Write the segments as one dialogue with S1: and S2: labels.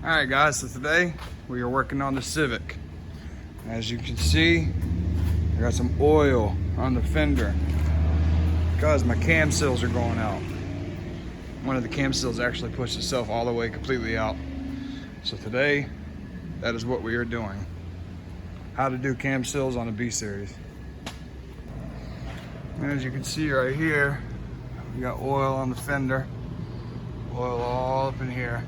S1: All right guys, so today we are working on the Civic. As you can see, I got some oil on the fender because my cam seals are going out. One of the cam seals actually pushed itself all the way completely out. So today, that is what we are doing. How to do cam seals on a B series. And as you can see right here, we got oil on the fender, oil all up in here.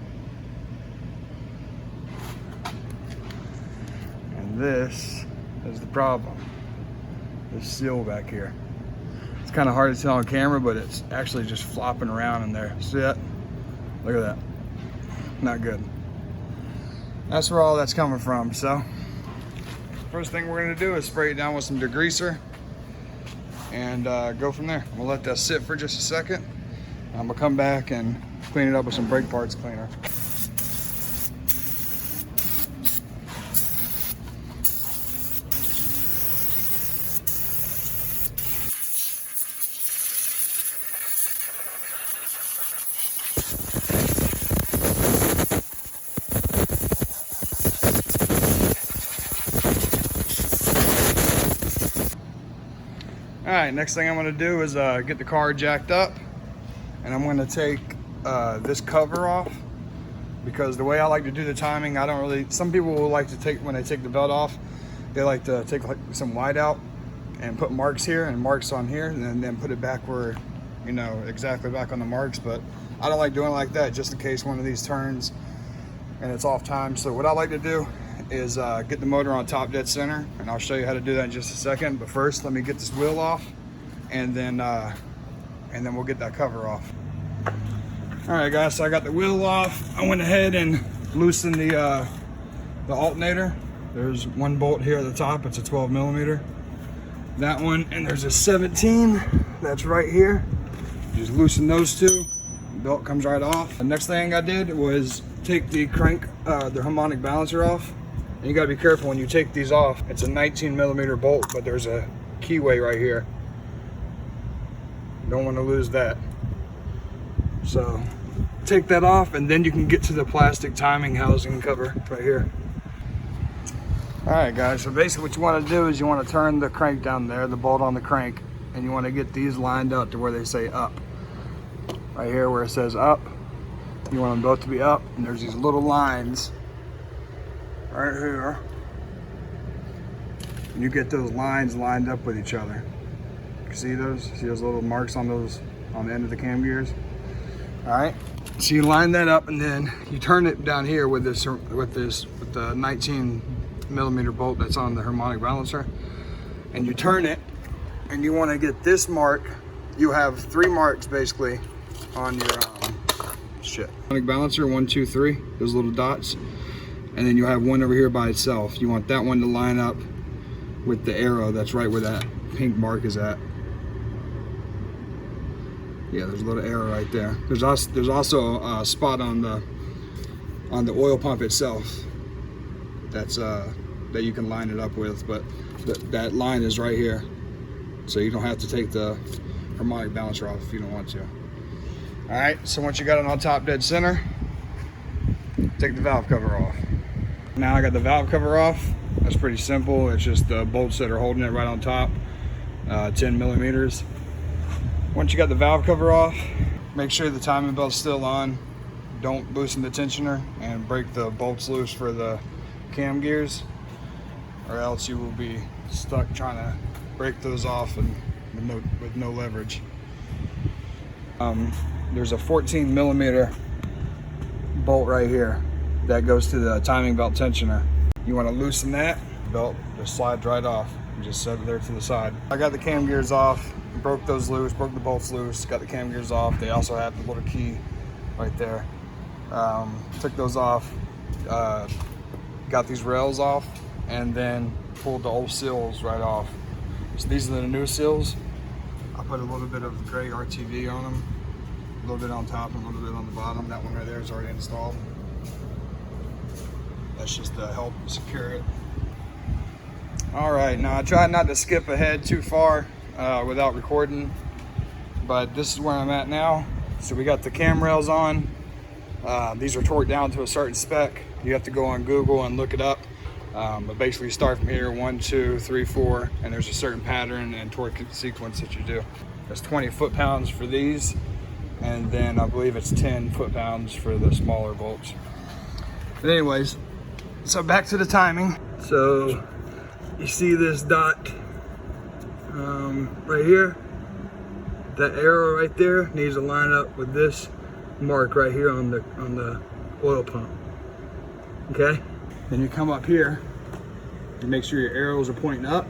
S1: And this is the problem, this seal back here. It's kind of hard to tell on camera, but it's actually just flopping around in there. See that? Look at that. Not good. That's where all that's coming from. So first thing we're gonna do is spray it down with some degreaser and go from there. I'm gonna let that sit for just a second. I'm gonna come back and clean it up with some brake parts cleaner. All right, next thing I'm gonna do is get the car jacked up, and I'm gonna take this cover off, because the way I like to do the timing, I don't really, some people will like to take, when they take the belt off, they like to take like some white out and put marks here and marks on here, and then put it back where, you know, exactly back on the marks. But I don't like doing it like that, just in case one of these turns and it's off time. So what I like to do is get the motor on top dead center, and I'll show you how to do that in just a second. But first, let me get this wheel off, and then we'll get that cover off. All right, guys. So I got the wheel off. I went ahead and loosened the alternator. There's one bolt here at the top. It's a 12 millimeter. That one, and there's a 17 that's right here. Just loosen those two. The belt comes right off. The next thing I did was take the crank, the harmonic balancer off. And you gotta be careful when you take these off. It's a 19 millimeter bolt, but there's a keyway right here. You don't want to lose that. So take that off, and then you can get to the plastic timing housing cover right here. All right, guys, so basically what you want to do is you want to turn the crank down there, the bolt on the crank, and you want to get these lined up to where they say up. Right here where it says up, you want them both to be up, and there's these little lines right here, and you get those lines lined up with each other. You see those? See those little marks on those, on the end of the cam gears? All right, so you line that up, and then you turn it down here with the 19 millimeter bolt that's on the harmonic balancer, and you turn it, and you want to get this mark. You have 3 marks basically on your harmonic balancer, 1, 2, 3, those little dots. And then you have one over here by itself. You want that one to line up with the arrow that's right where that pink mark is at. Yeah, there's a little arrow right there. There's also a spot on the oil pump itself that's that you can line it up with, but that line is right here, so you don't have to take the harmonic balancer off if you don't want to. All right, so once you got it on top dead center, take the valve cover off. Now I got the valve cover off. That's pretty simple. It's just the bolts that are holding it right on top, 10 millimeters. Once you got the valve cover off, make sure the timing belt's still on. Don't loosen the tensioner and break the bolts loose for the cam gears, or else you will be stuck trying to break those off and with no leverage. There's a 14 millimeter bolt right here that goes to the timing belt tensioner. You want to loosen that, the belt just slides right off. You just set it there to the side. I got the cam gears off, broke those loose, broke the bolts loose, got the cam gears off. They also have the little key right there. Took those off, got these rails off, and then pulled the old seals right off. So these are the new seals. I put a little bit of gray RTV on them, a little bit on top and a little bit on the bottom. That one right there is already installed. That's just to help secure it. All right, now I tried not to skip ahead too far without recording, but this is where I'm at now. So we got the cam rails on, These are torqued down to a certain spec. You have to go on Google and look it up. But basically you start from here, 1, 2, 3, 4, and there's a certain pattern and torque sequence that you do. There's 20 foot-pounds for these, and then I believe it's 10 foot-pounds for the smaller bolts. But anyways, so back to the timing. So you see this dot right here? That arrow right there needs to line up with this mark right here on the oil pump. Okay? Then you come up here and make sure your arrows are pointing up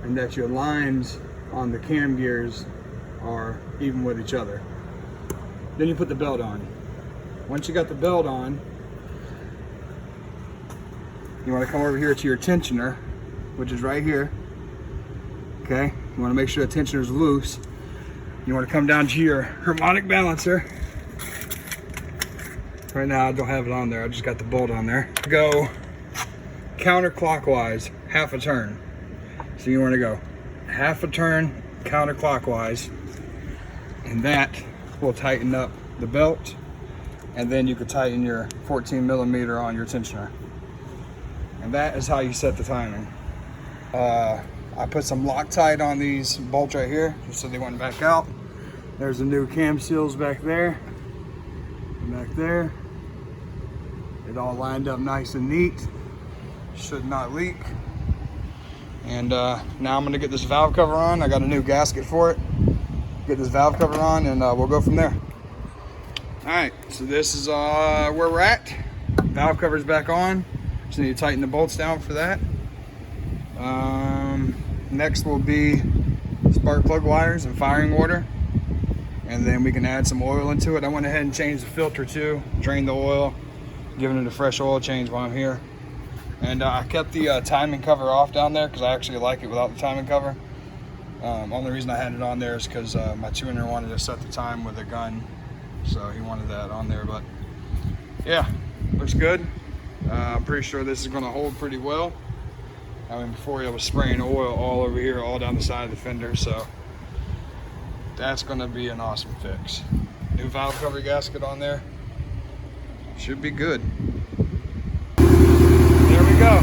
S1: and that your lines on the cam gears are even with each other. Then you put the belt on. Once you got the belt on, you want to come over here to your tensioner, which is right here. Okay? You want to make sure the tensioner is loose. You want to come down to your harmonic balancer. Right now I don't have it on there, I just got the bolt on there. Go counterclockwise, half a turn. So you want to go half a turn counterclockwise, and that will tighten up the belt, and then you could tighten your 14 millimeter on your tensioner. And that is how you set the timing. I put some Loctite on these bolts right here, just so they wouldn't back out. There's the new cam seals back there. Back there. It all lined up nice and neat. Should not leak. And now I'm gonna get this valve cover on. I got a new gasket for it. Get this valve cover on, and we'll go from there. All right, so this is where we're at. Valve cover's back on. Just need to tighten the bolts down for that. Next will be spark plug wires and firing water. And then we can add some oil into it. I went ahead and changed the filter too, drained the oil, giving it a fresh oil change while I'm here. And I kept the timing cover off down there because I actually like it without the timing cover. Only reason I had it on there is because my tuner wanted to set the time with a gun, so he wanted that on there. But yeah, looks good. I'm pretty sure this is going to hold pretty well. I mean, before I was spraying oil all over here, all down the side of the fender, so that's going to be an awesome fix. New valve cover gasket on there. Should be good. There we go.